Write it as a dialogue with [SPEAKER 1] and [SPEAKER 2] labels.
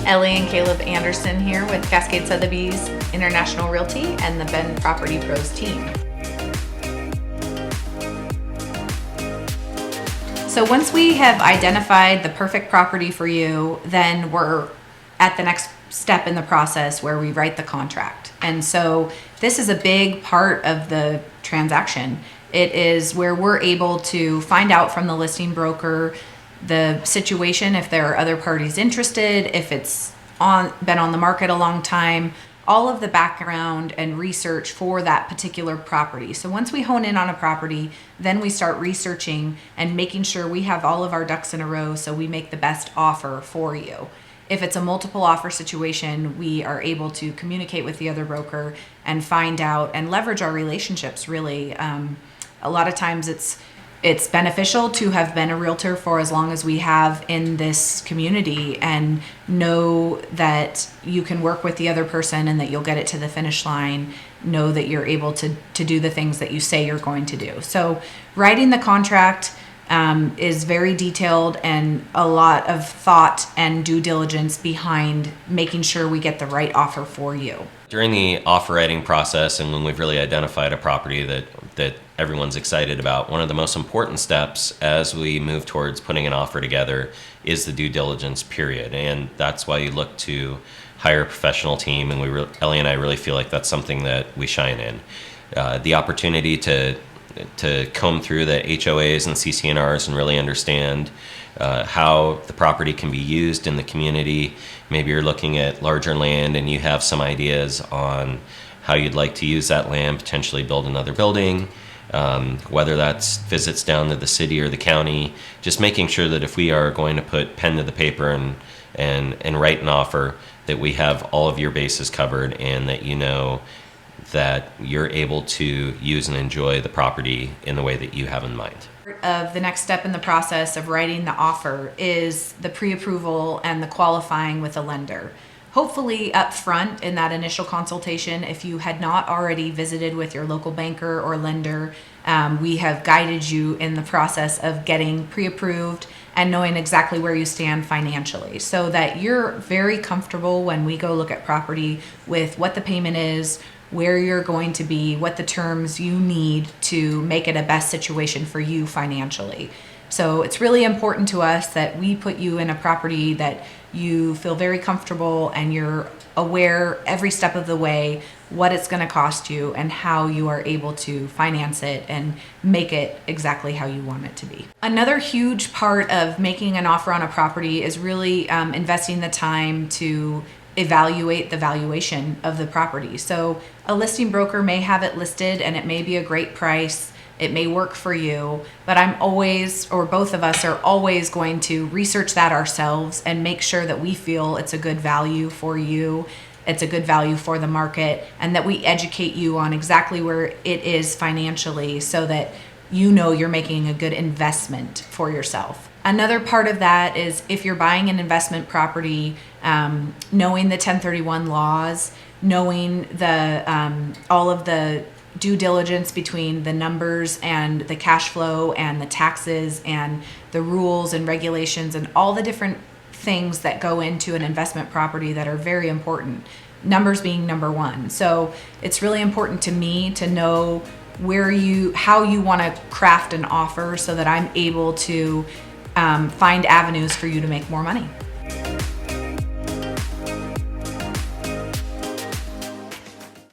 [SPEAKER 1] Ellie and Caleb Anderson here with Cascade Sotheby's International Realty and the Ben Property Pros team. So once we have identified the perfect property for you, then we're at the next step in the process where we write the contract. And so this is a big part of the transaction. It is where we're able to find out from the listing broker the situation, if there are other parties interested, if it's been on the market a long time, all of the background and research for that particular property. So once we hone in on a property, then we start researching and making sure we have all of our ducks in a row so we make the best offer for you. If it's a multiple offer situation, we are able to communicate with the other broker and find out and leverage our relationships really. A lot of times it's beneficial to have been a realtor for as long as we have in this community and know that you can work with the other person and that you'll get it to the finish line, know that you're able to do the things that you say you're going to do. So writing the contract is very detailed and a lot of thought and due diligence behind making sure we get the right offer for you.
[SPEAKER 2] During the offer writing process and when we've really identified a property that everyone's excited about, one of the most important steps as we move towards putting an offer together is the due diligence period. And that's why you look to hire a professional team, and Ellie and I really feel like that's something that we shine in. The opportunity to comb through the HOAs and CC&Rs and really understand how the property can be used in the community. Maybe you're looking at larger land and you have some ideas on how you'd like to use that land, potentially build another building, whether that's visits down to the city or the county. Just making sure that if we are going to put pen to the paper and write an offer, that we have all of your bases covered and that you know that you're able to use and enjoy the property in the way that you have in mind.
[SPEAKER 1] Of the next step in the process of writing the offer is the pre-approval and the qualifying with a lender. Hopefully up front in that initial consultation, if you had not already visited with your local banker or lender, we have guided you in the process of getting pre-approved and knowing exactly where you stand financially so that you're very comfortable when we go look at property with what the payment is, where you're going to be, what the terms you need to make it a best situation for you financially. So it's really important to us that we put you in a property that you feel very comfortable and you're aware every step of the way what it's going to cost you and how you are able to finance it and make it exactly how you want it to be. Another huge part of making an offer on a property is really investing the time to evaluate the valuation of the property. So a listing broker may have it listed and it may be a great price. It may work for you, but I'm always, or both of us are always going to research that ourselves and make sure that we feel it's a good value for you, it's a good value for the market, and that we educate you on exactly where it is financially so that you know you're making a good investment for yourself. Another part of that is if you're buying an investment property, knowing the 1031 laws, knowing the all of the due diligence between the numbers and the cash flow and the taxes and the rules and regulations and all the different things that go into an investment property that are very important, numbers being number one. So it's really important to me to know how you want to craft an offer so that I'm able to find avenues for you to make more money.